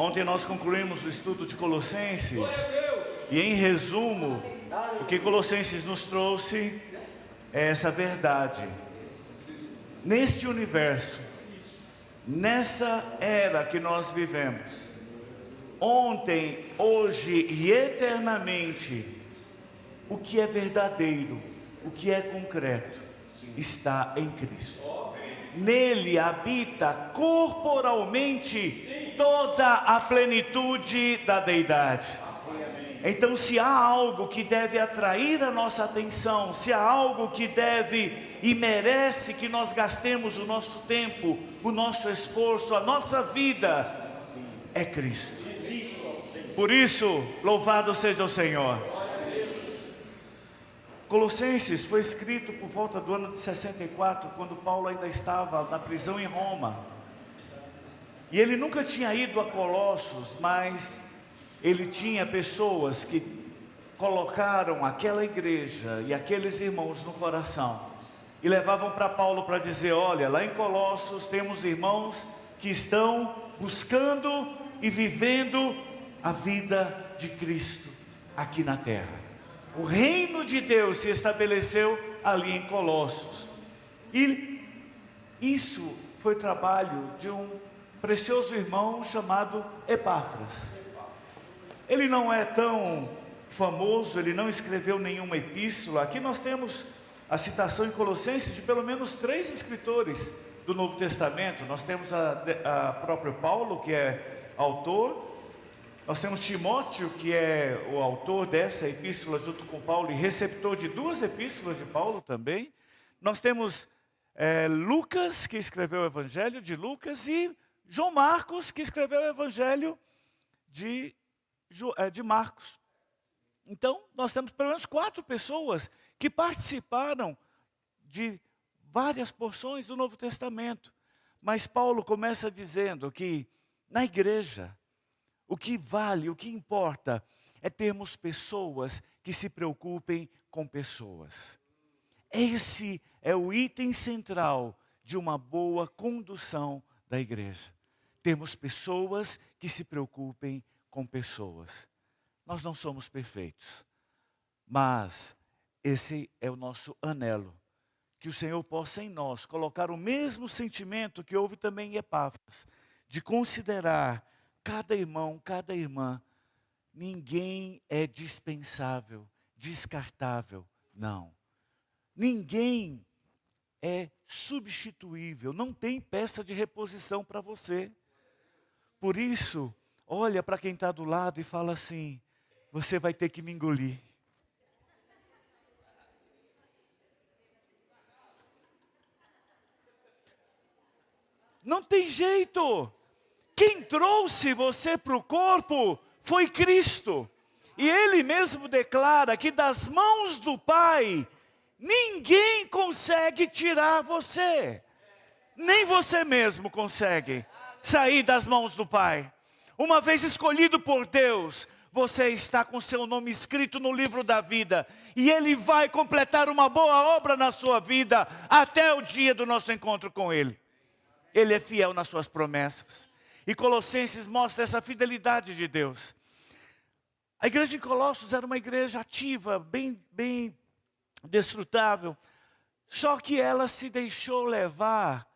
Ontem nós concluímos o estudo de Colossenses. E em resumo, o que Colossenses nos trouxe é essa verdade. Neste universo, nessa era que nós vivemos, ontem, hoje e eternamente, o que é verdadeiro, o que é concreto, está em Cristo. Nele habita corporalmente toda a plenitude da deidade. Então, se há algo que deve atrair a nossa atenção, se há algo que deve e merece que nós gastemos o nosso tempo, o nosso esforço, a nossa vida, é Cristo. Por isso, louvado seja o Senhor. Colossenses foi escrito por volta do ano de 64, quando Paulo ainda estava na prisão em Roma. E ele nunca tinha ido a Colossos, mas ele tinha pessoas que colocaram aquela igreja e aqueles irmãos no coração. E levavam para Paulo para dizer: olha, lá em Colossos temos irmãos que estão buscando e vivendo a vida de Cristo aqui na terra. O reino de Deus se estabeleceu ali em Colossos. E isso foi trabalho de um precioso irmão chamado Epáfras. Ele não é tão famoso, ele não escreveu nenhuma epístola. Aqui nós temos a citação em Colossenses de pelo menos 3 escritores do Novo Testamento. Nós temos a próprio Paulo, que é autor. Nós temos Timóteo, que é o autor dessa epístola junto com Paulo e receptor de 2 epístolas de Paulo também. Nós temos Lucas, que escreveu o Evangelho de Lucas, e João Marcos, que escreveu o Evangelho de Marcos. Então, nós temos pelo menos 4 pessoas que participaram de várias porções do Novo Testamento. Mas Paulo começa dizendo que na igreja, o que vale, o que importa, é termos pessoas que se preocupem com pessoas. Esse é o item central de uma boa condução da igreja. Temos pessoas que se preocupem com pessoas. Nós não somos perfeitos, mas esse é o nosso anelo. Que o Senhor possa em nós colocar o mesmo sentimento que houve também em Epáfras, de considerar cada irmão, cada irmã. Ninguém é dispensável, descartável, não. Ninguém é substituível, não tem peça de reposição para você. Por isso, olha para quem está do lado e fala assim: você vai ter que me engolir. Não tem jeito. Quem trouxe você para o corpo foi Cristo. E Ele mesmo declara que das mãos do Pai, ninguém consegue tirar você. Nem você mesmo consegue sair das mãos do Pai. Uma vez escolhido por Deus, você está com seu nome escrito no livro da vida. E Ele vai completar uma boa obra na sua vida até o dia do nosso encontro com Ele. Ele é fiel nas suas promessas. E Colossenses mostra essa fidelidade de Deus. A igreja de Colossos era uma igreja ativa, bem desfrutável. Só que ela se deixou levar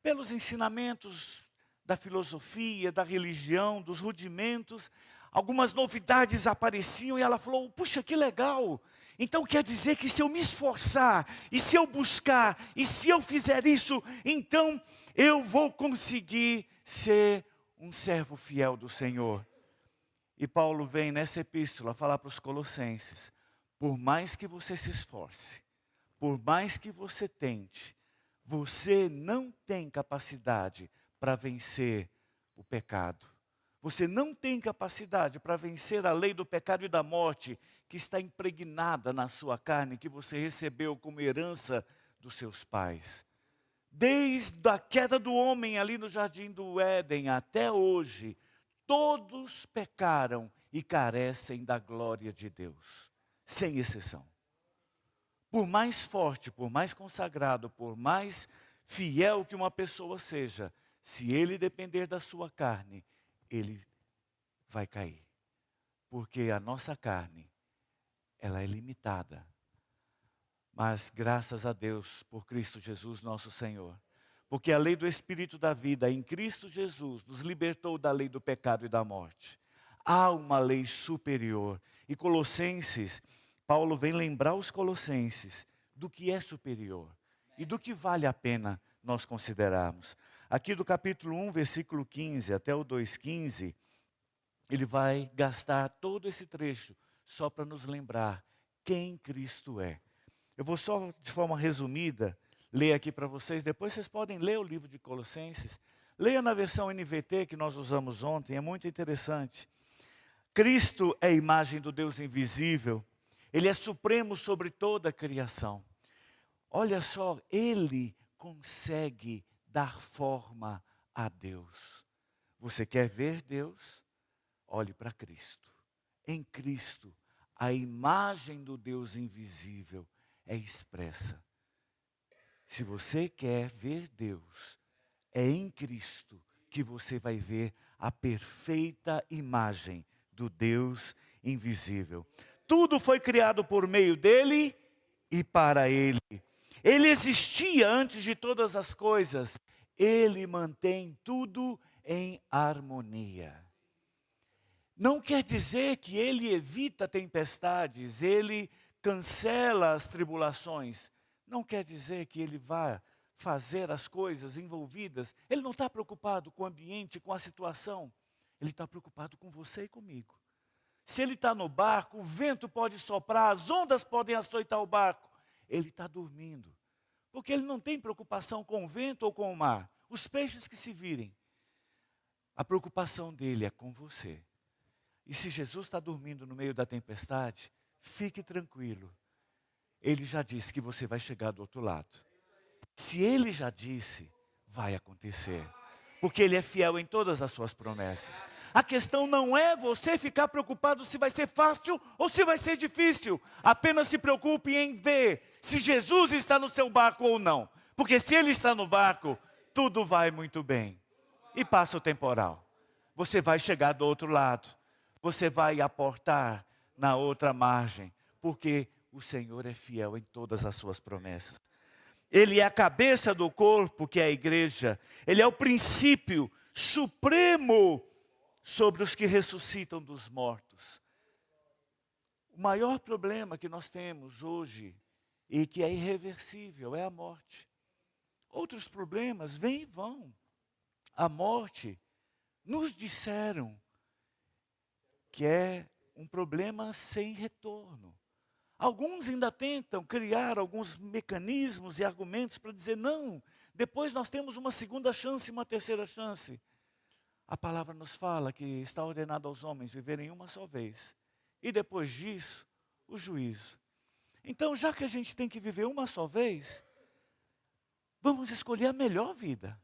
pelos ensinamentos da filosofia, da religião, dos rudimentos. Algumas novidades apareciam e ela falou: puxa, que legal. Então quer dizer que se eu me esforçar, e se eu buscar, e se eu fizer isso, então eu vou conseguir ser um servo fiel do Senhor. E Paulo vem nessa epístola falar para os colossenses: por mais que você se esforce, por mais que você tente, você não tem capacidade para vencer o pecado. Você não tem capacidade para vencer a lei do pecado e da morte que está impregnada na sua carne, que você recebeu como herança dos seus pais. Desde a queda do homem ali no jardim do Éden até hoje, todos pecaram e carecem da glória de Deus, sem exceção. Por mais forte, por mais consagrado, por mais fiel que uma pessoa seja, se ele depender da sua carne, ele vai cair. Porque a nossa carne, ela é limitada. Mas graças a Deus por Cristo Jesus nosso Senhor. Porque a lei do Espírito da vida em Cristo Jesus nos libertou da lei do pecado e da morte. Há uma lei superior. E Colossenses, Paulo vem lembrar os colossenses do que é superior. E do que vale a pena nós considerarmos. Aqui do capítulo 1, versículo 15 até o 2,15, ele vai gastar todo esse trecho só para nos lembrar quem Cristo é. Eu vou só, de forma resumida, ler aqui para vocês. Depois vocês podem ler o livro de Colossenses. Leia na versão NVT que nós usamos ontem, é muito interessante. Cristo é a imagem do Deus invisível. Ele é supremo sobre toda a criação. Olha só, Ele consegue dar forma a Deus. Você quer ver Deus? Olhe para Cristo. Em Cristo, a imagem do Deus invisível é expressa. Se você quer ver Deus, é em Cristo que você vai ver a perfeita imagem do Deus invisível. Tudo foi criado por meio dele e para ele. Ele existia antes de todas as coisas. Ele mantém tudo em harmonia. Não quer dizer que ele evita tempestades, ele cancela as tribulações. Não quer dizer que ele vai fazer as coisas envolvidas. Ele não está preocupado com o ambiente, com a situação. Ele está preocupado com você e comigo. Se ele está no barco, o vento pode soprar, as ondas podem açoitar o barco. Ele está dormindo. Porque ele não tem preocupação com o vento ou com o mar. Os peixes que se virem. A preocupação dele é com você. E se Jesus está dormindo no meio da tempestade, fique tranquilo. Ele já disse que você vai chegar do outro lado. Se ele já disse, vai acontecer. Porque ele é fiel em todas as suas promessas. A questão não é você ficar preocupado se vai ser fácil ou se vai ser difícil. Apenas se preocupe em ver se Jesus está no seu barco ou não. Porque se ele está no barco, tudo vai muito bem. E passa o temporal. Você vai chegar do outro lado. Você vai aportar na outra margem. Porque o Senhor é fiel em todas as suas promessas. Ele é a cabeça do corpo, que é a igreja. Ele é o princípio supremo sobre os que ressuscitam dos mortos. O maior problema que nós temos hoje, e que é irreversível, é a morte. Outros problemas vêm e vão. A morte, nos disseram que é um problema sem retorno. Alguns ainda tentam criar alguns mecanismos e argumentos para dizer, não, depois nós temos uma segunda chance, uma terceira chance. A palavra nos fala que está ordenado aos homens viverem uma só vez. E depois disso, o juízo. Então, já que a gente tem que viver uma só vez, vamos escolher a melhor vida.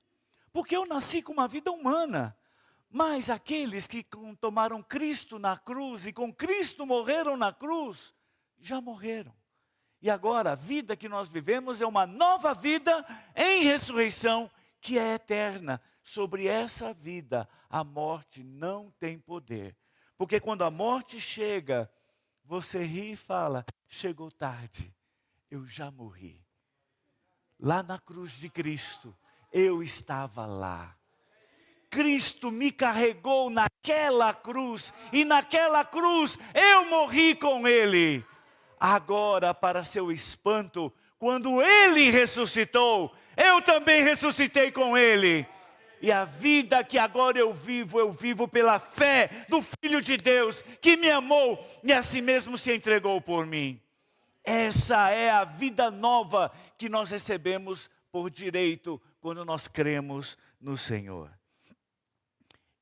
Porque eu nasci com uma vida humana. Mas aqueles que tomaram Cristo na cruz e com Cristo morreram na cruz, já morreram. E agora a vida que nós vivemos é uma nova vida em ressurreição que é eterna. Sobre essa vida, a morte não tem poder. Porque quando a morte chega, você ri e fala, chegou tarde, eu já morri. Lá na cruz de Cristo, eu estava lá. Cristo me carregou naquela cruz, e naquela cruz eu morri com Ele. Agora, para seu espanto, quando Ele ressuscitou, eu também ressuscitei com Ele. E a vida que agora eu vivo pela fé do Filho de Deus, que me amou e a si mesmo se entregou por mim. Essa é a vida nova que nós recebemos por direito quando nós cremos no Senhor.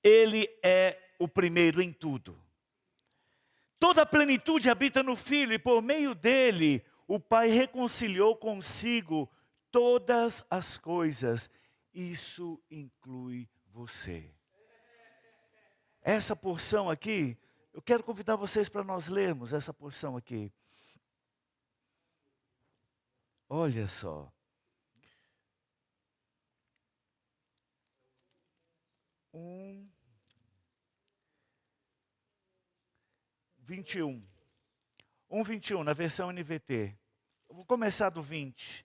Ele é o primeiro em tudo. Toda a plenitude habita no Filho e por meio dele o Pai reconciliou consigo todas as coisas. Isso inclui você. Essa porção aqui, eu quero convidar vocês para nós lermos essa porção aqui. Olha só. 21. 1:21, na versão NVT. Eu vou começar do 20.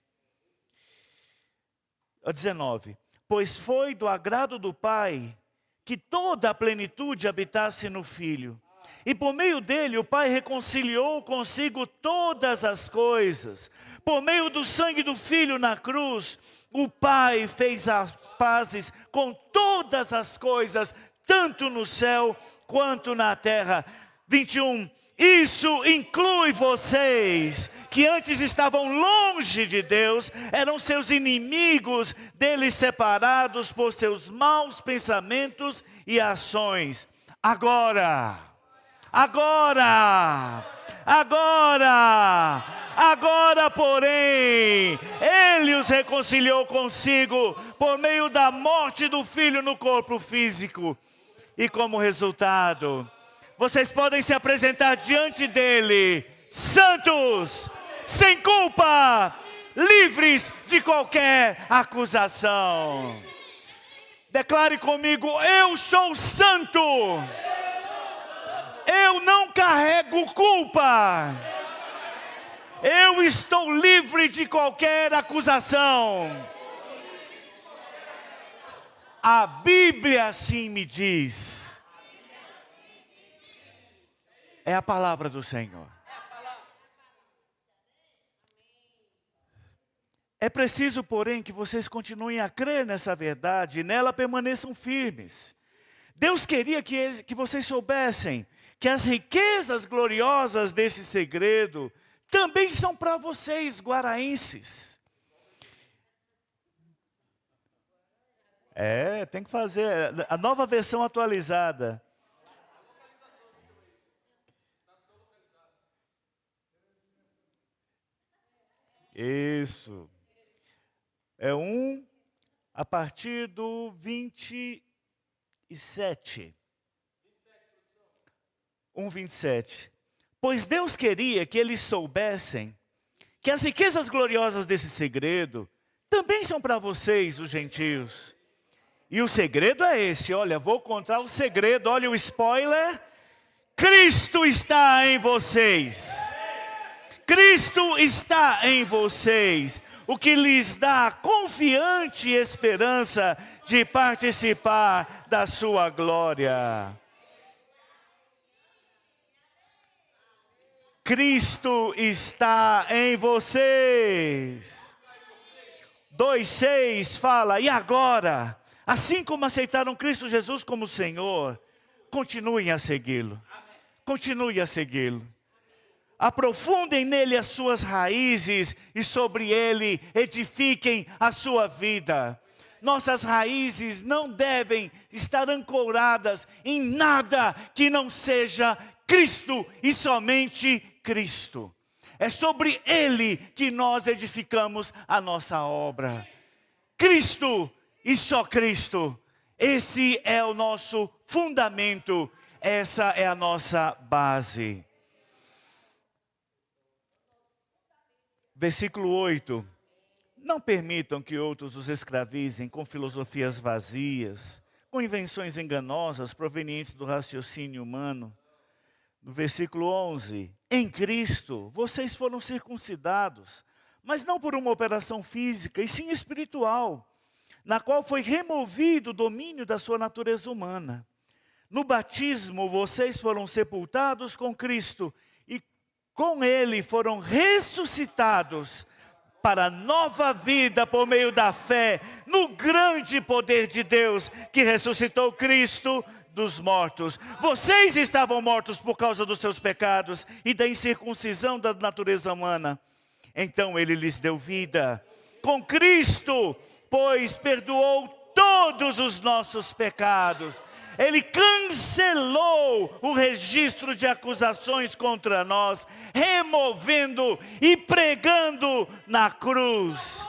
19. Pois foi do agrado do Pai que toda a plenitude habitasse no Filho. E por meio dele o Pai reconciliou consigo todas as coisas. Por meio do sangue do Filho na cruz, o Pai fez as pazes com todas as coisas, tanto no céu quanto na terra. 21. Isso inclui vocês, que antes estavam longe de Deus, eram seus inimigos, dele separados por seus maus pensamentos e ações. Agora, porém, ele os reconciliou consigo por meio da morte do Filho no corpo físico. E como resultado, vocês podem se apresentar diante dele, santos, sem culpa, livres de qualquer acusação. Declare comigo: eu sou santo. Eu não carrego culpa. Eu estou livre de qualquer acusação. A Bíblia assim me diz. É a palavra do Senhor. É preciso, porém, que vocês continuem a crer nessa verdade e nela permaneçam firmes. Deus queria que vocês soubessem que as riquezas gloriosas desse segredo também são para vocês, guaraenses. Tem que fazer a nova versão atualizada. Isso. É a partir do 27. 1:27. Pois Deus queria que eles soubessem que as riquezas gloriosas desse segredo também são para vocês, os gentios. E o segredo é esse, olha, vou contar o segredo, olha o spoiler. Cristo está em vocês. Cristo está em vocês, o que lhes dá confiante esperança de participar da sua glória. Cristo está em vocês. 2:6 fala: e agora, assim como aceitaram Cristo Jesus como Senhor, continuem a segui-lo. Continue a segui-lo. Aprofundem nele as suas raízes e sobre ele edifiquem a sua vida. Nossas raízes não devem estar ancoradas em nada que não seja Cristo e somente Cristo. É sobre ele que nós edificamos a nossa obra. Cristo e só Cristo. Esse é o nosso fundamento, essa é a nossa base. Versículo 8. Não permitam que outros os escravizem com filosofias vazias, com invenções enganosas provenientes do raciocínio humano. No versículo 11. Em Cristo, vocês foram circuncidados, mas não por uma operação física, e sim espiritual, na qual foi removido o domínio da sua natureza humana. No batismo, vocês foram sepultados com Cristo, e com ele foram ressuscitados para nova vida por meio da fé no grande poder de Deus que ressuscitou Cristo dos mortos. Vocês estavam mortos por causa dos seus pecados e da incircuncisão da natureza humana. Então ele lhes deu vida. Com Cristo, pois, perdoou todos os nossos pecados. Ele cancelou o registro de acusações contra nós, removendo e pregando na cruz.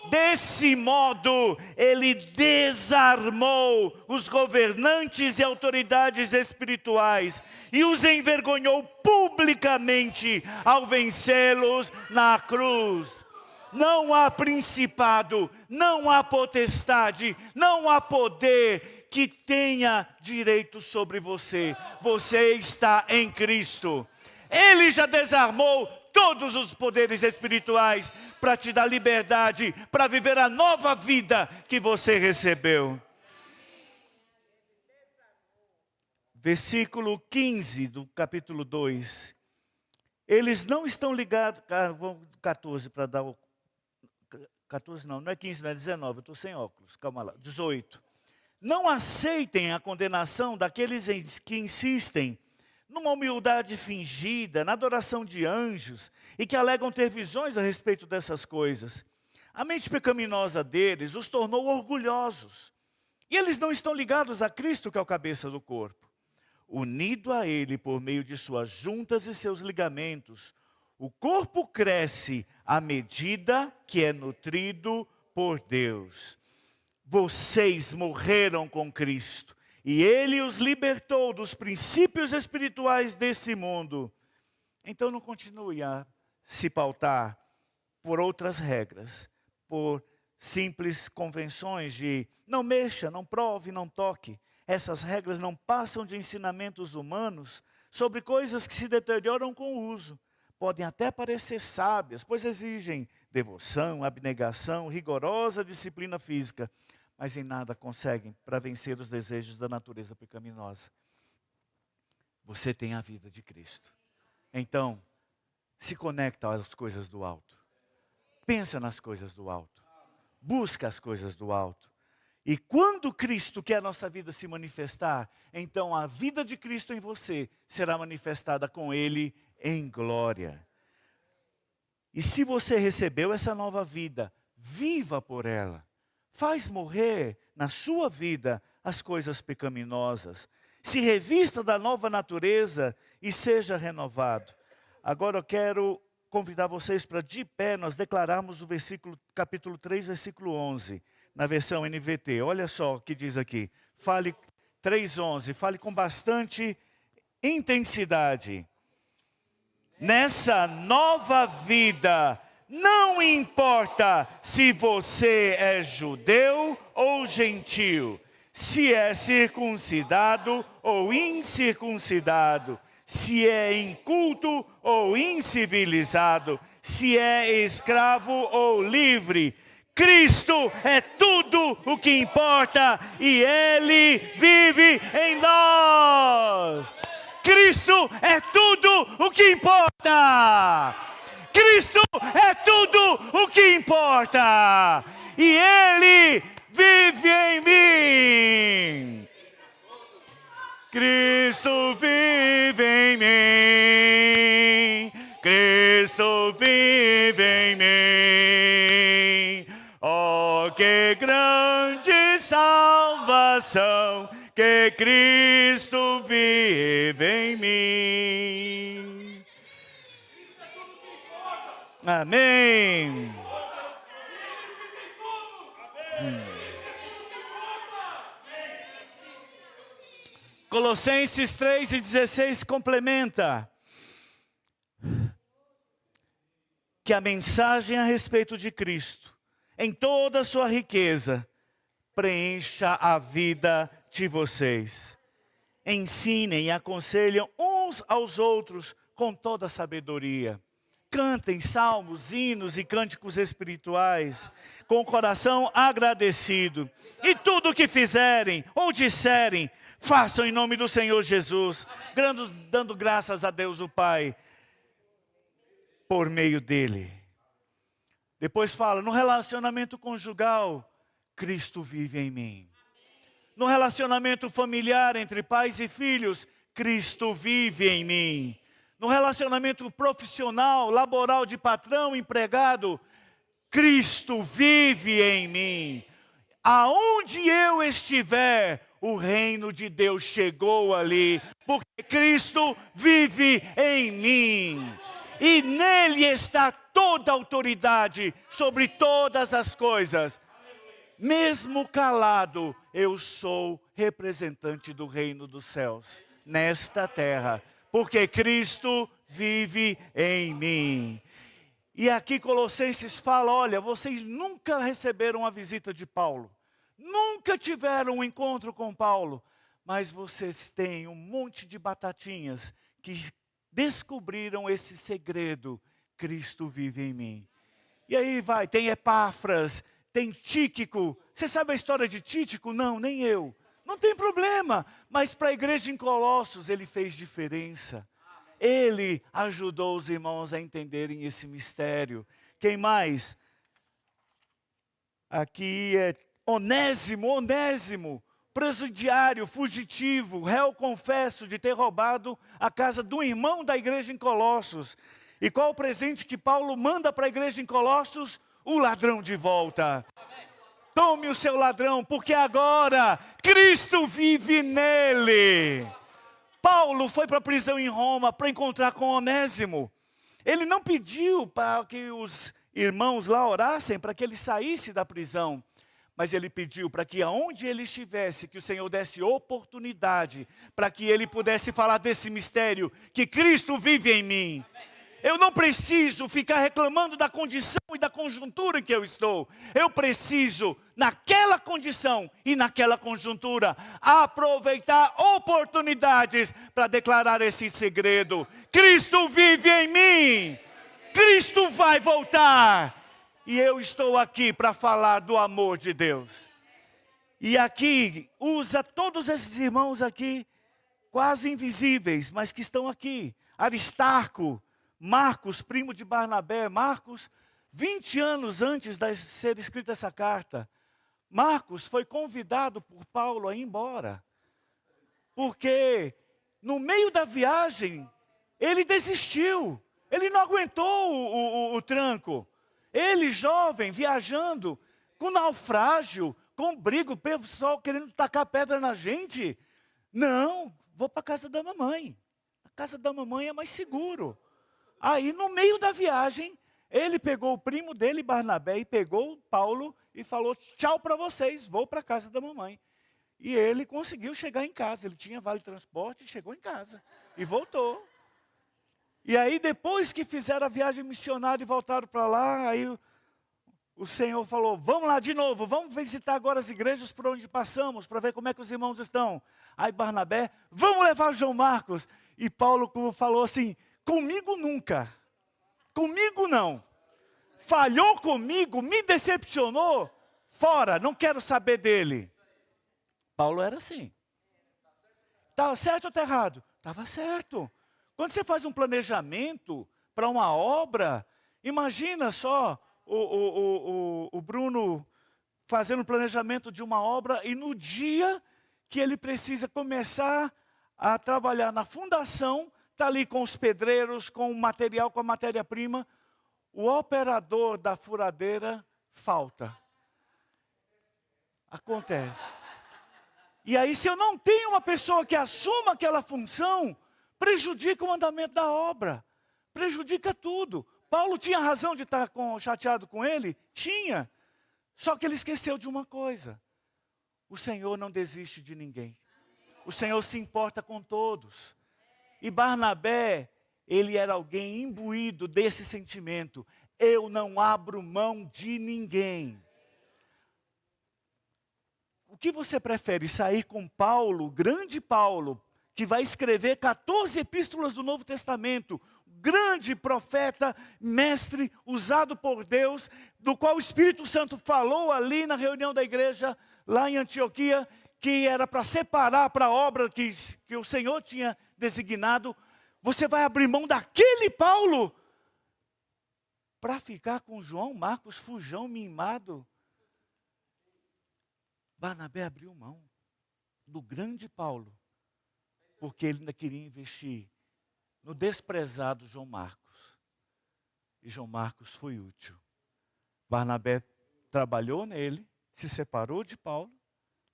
Desse modo, ele desarmou os governantes e autoridades espirituais e os envergonhou publicamente ao vencê-los na cruz. Não há principado, não há potestade, não há poder que tenha direito sobre você. Você está em Cristo. Ele já desarmou todos os poderes espirituais para te dar liberdade, para viver a nova vida que você recebeu. Versículo 15 do capítulo 2. Eles não estão ligados, 14 para dar o 14 não é 15, não é 19, eu estou sem óculos, calma lá, 18. Não aceitem a condenação daqueles que insistem numa humildade fingida, na adoração de anjos, e que alegam ter visões a respeito dessas coisas. A mente pecaminosa deles os tornou orgulhosos. E eles não estão ligados a Cristo, que é o cabeça do corpo. Unido a Ele por meio de suas juntas e seus ligamentos, o corpo cresce à medida que é nutrido por Deus. Vocês morreram com Cristo e Ele os libertou dos princípios espirituais desse mundo. Então não continue a se pautar por outras regras, por simples convenções de não mexa, não prove, não toque. Essas regras não passam de ensinamentos humanos sobre coisas que se deterioram com o uso. Podem até parecer sábias, pois exigem devoção, abnegação, rigorosa disciplina física, mas em nada conseguem para vencer os desejos da natureza pecaminosa. Você tem a vida de Cristo. Então, se conecta às coisas do alto. Pensa nas coisas do alto. Busca as coisas do alto. E quando Cristo quer a nossa vida se manifestar, então a vida de Cristo em você será manifestada com Ele em glória. E se você recebeu essa nova vida, viva por ela. Faz morrer na sua vida as coisas pecaminosas. Se revista da nova natureza e seja renovado. Agora eu quero convidar vocês para de pé nós declararmos o capítulo 3, versículo 11. Na versão NVT, olha só o que diz aqui. Fale 3:11, fale com bastante intensidade. Nessa nova vida, não importa se você é judeu ou gentil, se é circuncidado ou incircuncidado, se é inculto ou incivilizado, se é escravo ou livre. Cristo é tudo o que importa e Ele vive em nós. Cristo é tudo o que importa. Cristo é tudo o que importa. E Ele vive em mim. Cristo vive em mim. Cristo vive em mim. Oh, que grande salvação, que Cristo vive em mim. Amém. Colossenses 3:16 complementa que a mensagem a respeito de Cristo, em toda a sua riqueza, preencha a vida de vocês. Ensinem e aconselhem uns aos outros com toda a sabedoria. Cantem salmos, hinos e cânticos espirituais, com o coração agradecido. E tudo o que fizerem ou disserem, façam em nome do Senhor Jesus, dando graças a Deus o Pai, por meio dele. Depois fala, no relacionamento conjugal, Cristo vive em mim. No relacionamento familiar entre pais e filhos, Cristo vive em mim. No relacionamento profissional, laboral de patrão, empregado, Cristo vive em mim. Aonde eu estiver, o reino de Deus chegou ali, porque Cristo vive em mim. E nele está toda a autoridade sobre todas as coisas. Mesmo calado, eu sou representante do reino dos céus, nesta terra, porque Cristo vive em mim. E aqui Colossenses fala, olha, vocês nunca receberam a visita de Paulo, nunca tiveram um encontro com Paulo, mas vocês têm um monte de batatinhas que descobriram esse segredo, Cristo vive em mim. E aí vai, tem Epáfras, tem Tíquico. Você sabe a história de Tíquico? Não, nem eu. Não tem problema, mas para a igreja em Colossos ele fez diferença. Ele ajudou os irmãos a entenderem esse mistério. Quem mais? Aqui é Onésimo, presidiário, fugitivo, réu confesso de ter roubado a casa do irmão da igreja em Colossos. E qual o presente que Paulo manda para a igreja em Colossos? O ladrão de volta. Tome o seu ladrão, porque agora Cristo vive nele. Paulo foi para a prisão em Roma para encontrar com Onésimo. Ele não pediu para que os irmãos lá orassem para que ele saísse da prisão. Mas ele pediu para que aonde ele estivesse, que o Senhor desse oportunidade para que ele pudesse falar desse mistério, que Cristo vive em mim. Eu não preciso ficar reclamando da condição e da conjuntura em que eu estou. Eu preciso, naquela condição e naquela conjuntura, aproveitar oportunidades para declarar esse segredo. Cristo vive em mim. Cristo vai voltar. E eu estou aqui para falar do amor de Deus. E aqui, usa todos esses irmãos aqui, quase invisíveis, mas que estão aqui. Aristarco, Marcos, primo de Barnabé. Marcos, 20 anos antes de ser escrita essa carta, Marcos foi convidado por Paulo a ir embora. Porque no meio da viagem, ele desistiu. Ele não aguentou o tranco. Ele, jovem, viajando, com naufrágio, com briga, o pessoal querendo tacar pedra na gente. Não, vou para a casa da mamãe. A casa da mamãe é mais seguro. Aí, no meio da viagem, ele pegou o primo dele, Barnabé, e pegou Paulo e falou, tchau para vocês, vou para a casa da mamãe. E ele conseguiu chegar em casa, ele tinha vale transporte, chegou em casa e voltou. E aí, depois que fizeram a viagem missionária e voltaram para lá, aí o Senhor falou, vamos lá de novo, vamos visitar agora as igrejas por onde passamos, para ver como é que os irmãos estão. Aí Barnabé, vamos levar João Marcos. E Paulo falou assim, comigo nunca, comigo não. Falhou comigo, me decepcionou, fora, não quero saber dele. Paulo era assim. Estava certo ou está errado? Estava certo. Quando você faz um planejamento para uma obra, imagina só o Bruno fazendo um planejamento de uma obra e no dia que ele precisa começar a trabalhar na fundação, está ali com os pedreiros, com o material, com a matéria-prima, o operador da furadeira falta. Acontece. E aí, se eu não tenho uma pessoa que assuma aquela função, prejudica o andamento da obra, prejudica tudo. Paulo tinha razão de estar chateado com ele? Tinha. Só que ele esqueceu de uma coisa. O Senhor não desiste de ninguém. O Senhor se importa com todos. E Barnabé, ele era alguém imbuído desse sentimento. Eu não abro mão de ninguém. O que você prefere, sair com Paulo, grande Paulo, que vai escrever 14 epístolas do Novo Testamento, grande profeta, mestre, usado por Deus, do qual o Espírito Santo falou ali na reunião da igreja, lá em Antioquia, que era para separar para a obra que o Senhor tinha designado. Você vai abrir mão daquele Paulo para ficar com João Marcos, fujão, mimado. Barnabé abriu mão do grande Paulo, porque ele ainda queria investir no desprezado João Marcos. E João Marcos foi útil. Barnabé trabalhou nele, se separou de Paulo,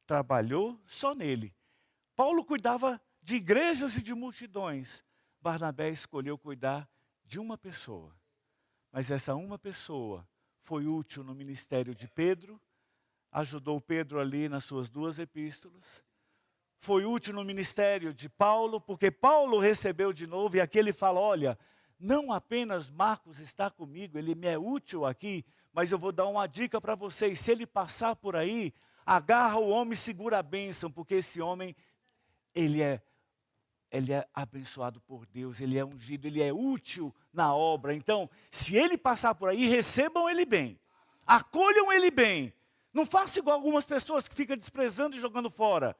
trabalhou só nele. Paulo cuidava de igrejas e de multidões. Barnabé escolheu cuidar de uma pessoa. Mas essa uma pessoa foi útil no ministério de Pedro, ajudou Pedro ali nas suas 2 epístolas. Foi útil no ministério de Paulo, porque Paulo recebeu de novo, e aqui ele fala, olha, não apenas Marcos está comigo, ele me é útil aqui, mas eu vou dar uma dica para vocês. Se ele passar por aí, agarra o homem e segura a bênção, porque esse homem, ele é abençoado por Deus, ele é ungido, ele é útil na obra. Então, se ele passar por aí, recebam ele bem, acolham ele bem. Não faça igual algumas pessoas que ficam desprezando e jogando fora.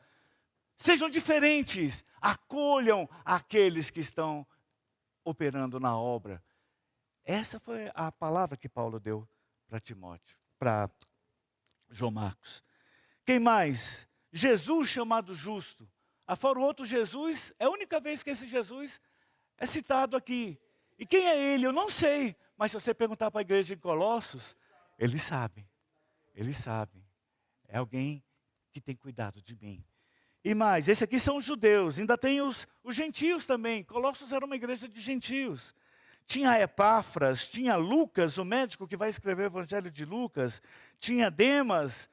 Sejam diferentes, acolham aqueles que estão operando na obra. Essa foi a palavra que Paulo deu para Timóteo, para João Marcos. Quem mais? Jesus chamado justo. Afora o outro Jesus, é a única vez que esse Jesus é citado aqui. E quem é ele? Eu não sei. Mas se você perguntar para a igreja de Colossos, eles sabem. Eles sabem. É alguém que tem cuidado de mim. E mais, esse aqui são os judeus. Ainda tem os gentios também. Colossos era uma igreja de gentios. Tinha Epáfras, tinha Lucas, o médico que vai escrever o Evangelho de Lucas. Tinha Demas,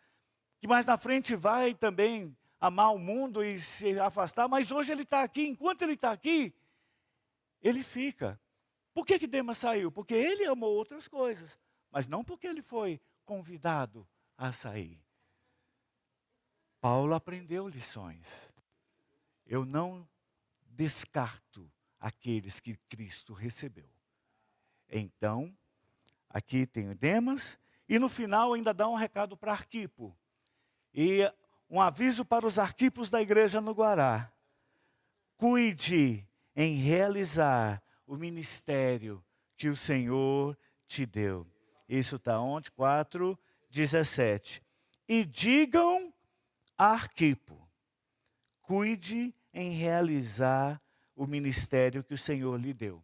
que mais na frente vai também amar o mundo e se afastar. Mas hoje ele está aqui. Enquanto ele está aqui, ele fica. Por que Demas saiu? Porque ele amou outras coisas. Mas não porque ele foi convidado a sair. Paulo aprendeu lições. Eu não descarto aqueles que Cristo recebeu. Então, aqui tem o Demas, e no final ainda dá um recado para Arquipo. E um aviso para os arquipos da igreja no Guará. Cuide em realizar o ministério que o Senhor te deu. Isso está onde? 4:17. E digam a Arquipo, cuide em realizar o ministério que o Senhor lhe deu.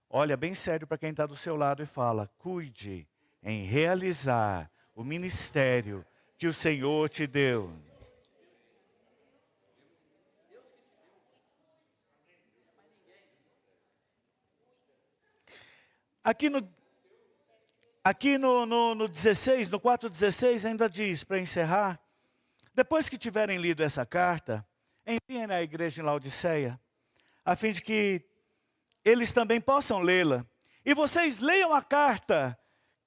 Olha bem sério para quem está do seu lado e fala, cuide em realizar o ministério que o Senhor te deu. Aqui no 16, no 4:16 ainda diz, para encerrar, depois que tiverem lido essa carta, enviem à igreja em Laodiceia, a fim de que eles também possam lê-la. E vocês leiam a carta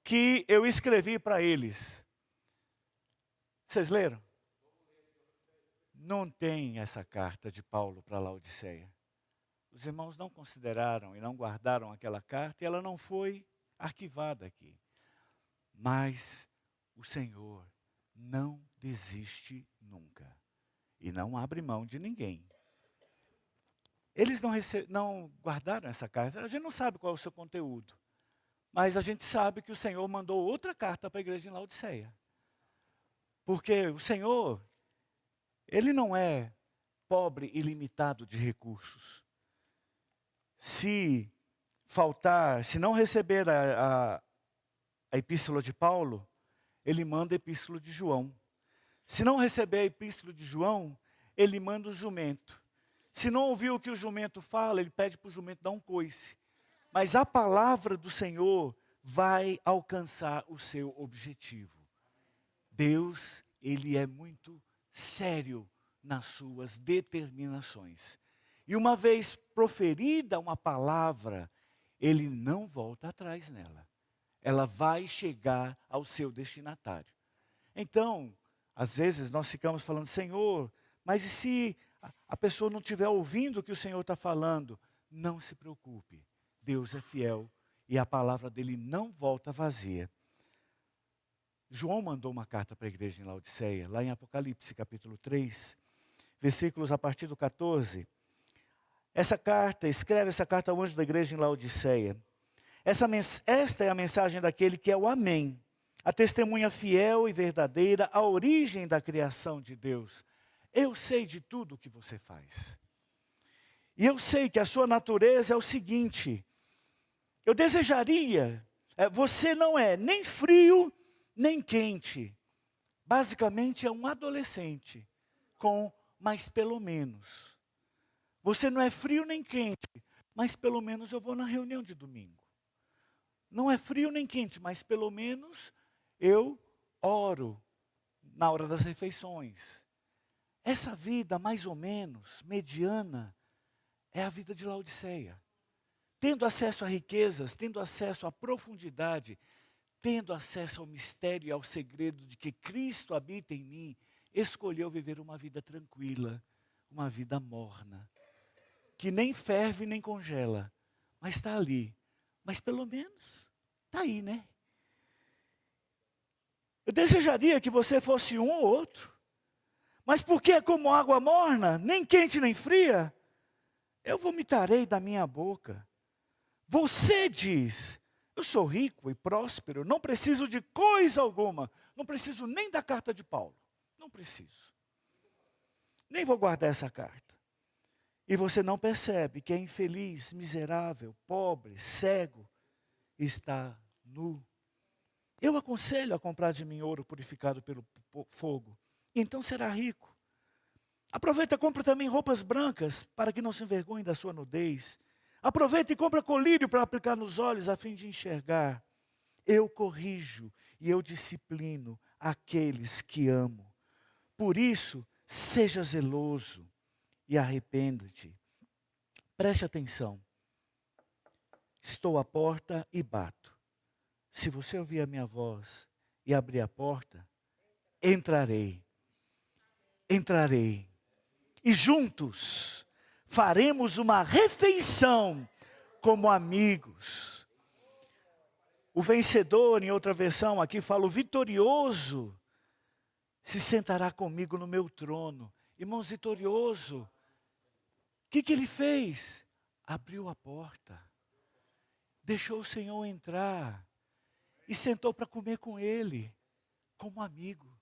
que eu escrevi para eles. Vocês leram? Não tem essa carta de Paulo para Laodiceia. Os irmãos não consideraram e não guardaram aquela carta e ela não foi arquivada aqui. Mas o Senhor não desiste nunca e não abre mão de ninguém. Eles não guardaram essa carta, a gente não sabe qual é o seu conteúdo, mas a gente sabe que o Senhor mandou outra carta para a igreja em Laodiceia. Porque o Senhor, Ele não é pobre e limitado de recursos. Se faltar, se não receber a epístola de Paulo, Ele manda a epístola de João. Se não receber a epístola de João, Ele manda o jumento. Se não ouvir o que o jumento fala, Ele pede para o jumento dar um coice. Mas a palavra do Senhor vai alcançar o seu objetivo. Deus, Ele é muito sério nas suas determinações. E uma vez proferida uma palavra, Ele não volta atrás nela. Ela vai chegar ao seu destinatário. Então, às vezes nós ficamos falando, Senhor, mas e se a pessoa não estiver ouvindo o que o Senhor está falando? Não se preocupe, Deus é fiel e a palavra dele não volta vazia. João mandou uma carta para a igreja em Laodiceia, lá em Apocalipse capítulo 3, versículos a partir do 14. Escreve essa carta ao anjo da igreja em Laodiceia. Esta é a mensagem daquele que é o Amém, a testemunha fiel e verdadeira, a origem da criação de Deus. Eu sei de tudo o que você faz. E eu sei que a sua natureza é o seguinte, eu desejaria, você não é nem frio, nem quente. Basicamente é um adolescente, mas pelo menos. Você não é frio nem quente, mas pelo menos eu vou na reunião de domingo. Não é frio nem quente, mas pelo menos eu oro na hora das refeições. Essa vida mais ou menos mediana é a vida de Laodiceia. tendo acesso a riquezas, tendo acesso à profundidade, tendo acesso ao mistério e ao segredo de que Cristo habita em mim, escolheu viver uma vida tranquila, uma vida morna, que nem ferve nem congela, mas está ali. Mas pelo menos está aí, né? Eu desejaria que você fosse um ou outro, mas porque é como água morna, nem quente nem fria, eu vomitarei da minha boca. Você diz, eu sou rico e próspero, não preciso de coisa alguma, não preciso nem da carta de Paulo, não preciso. Nem vou guardar essa carta. E você não percebe que é infeliz, miserável, pobre, cego, está nu. Eu aconselho a comprar de mim ouro purificado pelo fogo, então será rico. Aproveita e compra também roupas brancas, para que não se envergonhe da sua nudez. Aproveita e compra colírio para aplicar nos olhos, a fim de enxergar. Eu corrijo e eu disciplino aqueles que amo. Por isso, seja zeloso e arrependa-te. Preste atenção. Estou à porta e bato. Se você ouvir a minha voz e abrir a porta, entrarei. Entrarei. E juntos faremos uma refeição como amigos. O vencedor, em outra versão aqui fala, o vitorioso se sentará comigo no meu trono. Irmãos, vitorioso, o que ele fez? Abriu a porta, deixou o Senhor entrar e sentou para comer com ele, como amigo.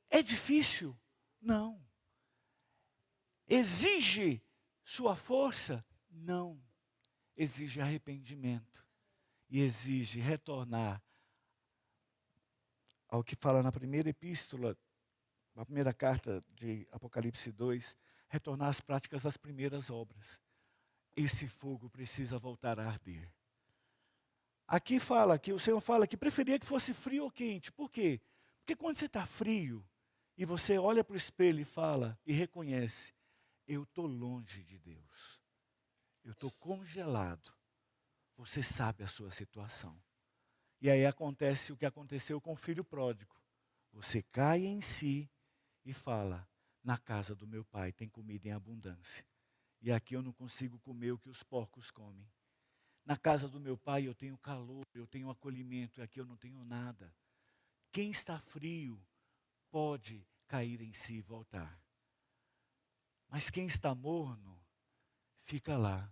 É difícil? Não. Exige sua força? Não. Exige arrependimento e exige retornar ao que fala na primeira epístola, na primeira carta de Apocalipse 2, retornar às práticas das primeiras obras. Esse fogo precisa voltar a arder. Aqui fala, que o Senhor fala que preferia que fosse frio ou quente. Por quê? Porque quando você está frio, e você olha para o espelho e fala, e reconhece, eu estou longe de Deus. Eu estou congelado. Você sabe a sua situação. E aí acontece o que aconteceu com o filho pródigo. Você cai em si e fala, na casa do meu pai tem comida em abundância. E aqui eu não consigo comer o que os porcos comem. Na casa do meu pai eu tenho calor, eu tenho acolhimento, e aqui eu não tenho nada. Quem está frio pode cair em si e voltar. Mas quem está morno, fica lá.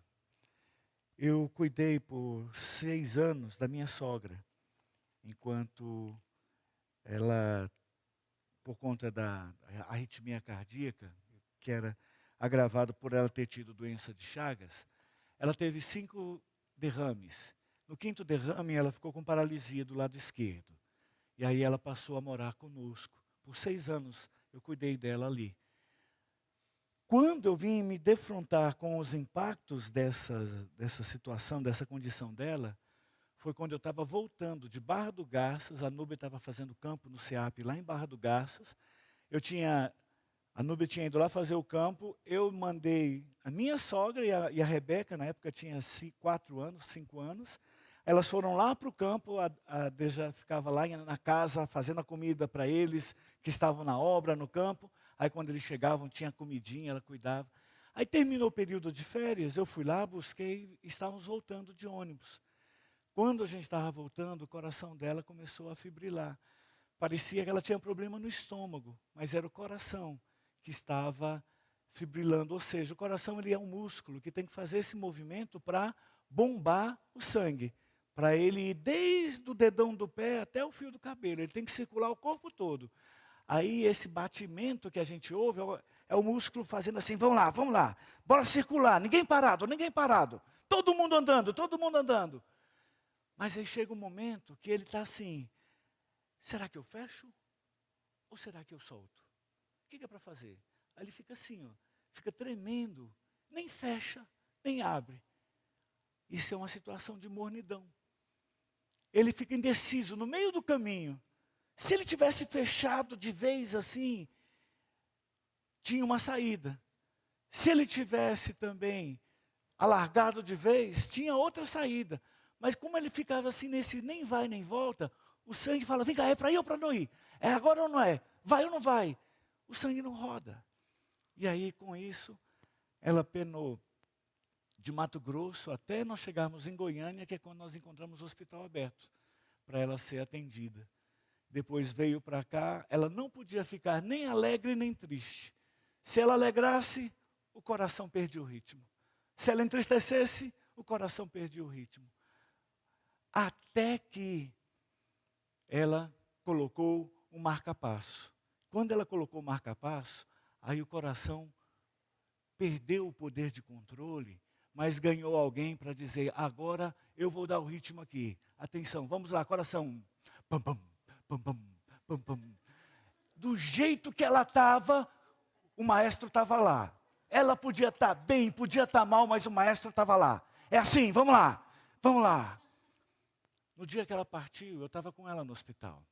Eu cuidei por 6 anos da minha sogra, enquanto ela, por conta da arritmia cardíaca, que era agravado por ela ter tido doença de Chagas, ela teve 5 derrames. No 5º derrame, ela ficou com paralisia do lado esquerdo. E aí ela passou a morar conosco. Por 6 anos eu cuidei dela ali. Quando eu vim me defrontar com os impactos dessa situação, dessa condição dela, foi quando eu estava voltando de Barra do Garças. A Núbia estava fazendo campo no SEAP lá em Barra do Garças. A Núbia tinha ido lá fazer o campo, eu mandei a minha sogra e a Rebeca, na época tinha 4 anos, 5 anos, elas foram lá para o campo, a Deja ficava lá na casa fazendo a comida para eles, que estavam na obra, no campo. Aí quando eles chegavam tinha comidinha, ela cuidava. Aí terminou o período de férias, eu fui lá, busquei, e estávamos voltando de ônibus. Quando a gente estava voltando, o coração dela começou a fibrilar. Parecia que ela tinha problema no estômago, mas era o coração que estava fibrilando. Ou seja, o coração ele é um músculo que tem que fazer esse movimento para bombar o sangue. Para ele ir desde o dedão do pé até o fio do cabelo. Ele tem que circular o corpo todo. Aí esse batimento que a gente ouve é o músculo fazendo assim, vamos lá, bora circular, ninguém parado. Todo mundo andando. Mas aí chega um momento que ele está assim, será que eu fecho? Ou será que eu solto? O que é para fazer? Aí ele fica assim, ó, fica tremendo, nem fecha, nem abre. Isso é uma situação de mornidão. Ele fica indeciso no meio do caminho. Se ele tivesse fechado de vez assim, tinha uma saída. Se ele tivesse também alargado de vez, tinha outra saída. Mas como ele ficava assim nesse nem vai nem volta, o sangue fala, vem cá, é para ir ou para não ir? É agora ou não é? Vai ou não vai? O sangue não roda. E aí com isso, ela penou de Mato Grosso até nós chegarmos em Goiânia, que é quando nós encontramos o hospital aberto, para ela ser atendida. Depois veio para cá, ela não podia ficar nem alegre nem triste. Se ela alegrasse, o coração perdia o ritmo. Se ela entristecesse, o coração perdia o ritmo. Até que ela colocou um marca-passo. Quando ela colocou o marca-passo, aí o coração perdeu o poder de controle, mas ganhou alguém para dizer, agora eu vou dar o ritmo aqui. Atenção, vamos lá, coração. Pam, pam, pam, pam, pam, pam. Do jeito que ela estava, o maestro estava lá. Ela podia estar bem, podia estar mal, mas o maestro estava lá. É assim, vamos lá, vamos lá. No dia que ela partiu, eu estava com ela no hospital.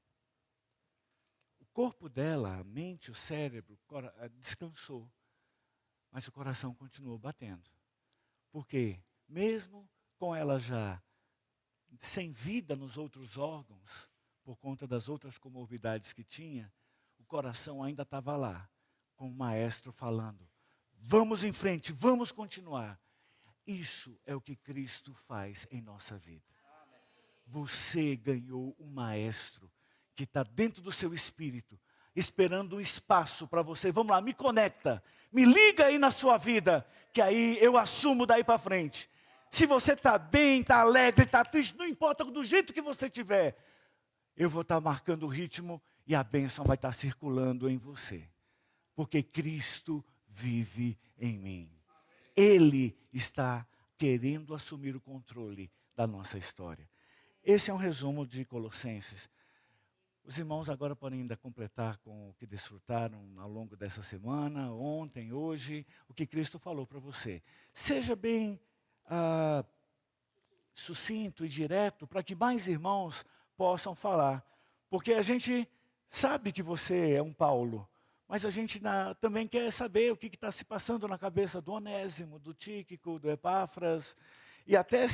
O corpo dela, a mente, o cérebro, descansou. Mas o coração continuou batendo. Porque, mesmo com ela já sem vida nos outros órgãos, por conta das outras comorbidades que tinha, o coração ainda estava lá, com o maestro falando, vamos em frente, vamos continuar. Isso é o que Cristo faz em nossa vida. Você ganhou um maestro que está dentro do seu espírito, esperando um espaço para você. Vamos lá, me conecta, me liga aí na sua vida, que aí eu assumo daí para frente. Se você está bem, está alegre, está triste, não importa do jeito que você estiver, eu vou estar marcando o ritmo e a bênção vai estar circulando em você. Porque Cristo vive em mim. Ele está querendo assumir o controle da nossa história. Esse é um resumo de Colossenses. Os irmãos agora podem ainda completar com o que desfrutaram ao longo dessa semana, ontem, hoje, o que Cristo falou para você. Seja bem sucinto e direto para que mais irmãos possam falar. Porque a gente sabe que você é um Paulo, mas a gente também quer saber o que está se passando na cabeça do Onésimo, do Tíquico, do Epáfras, e até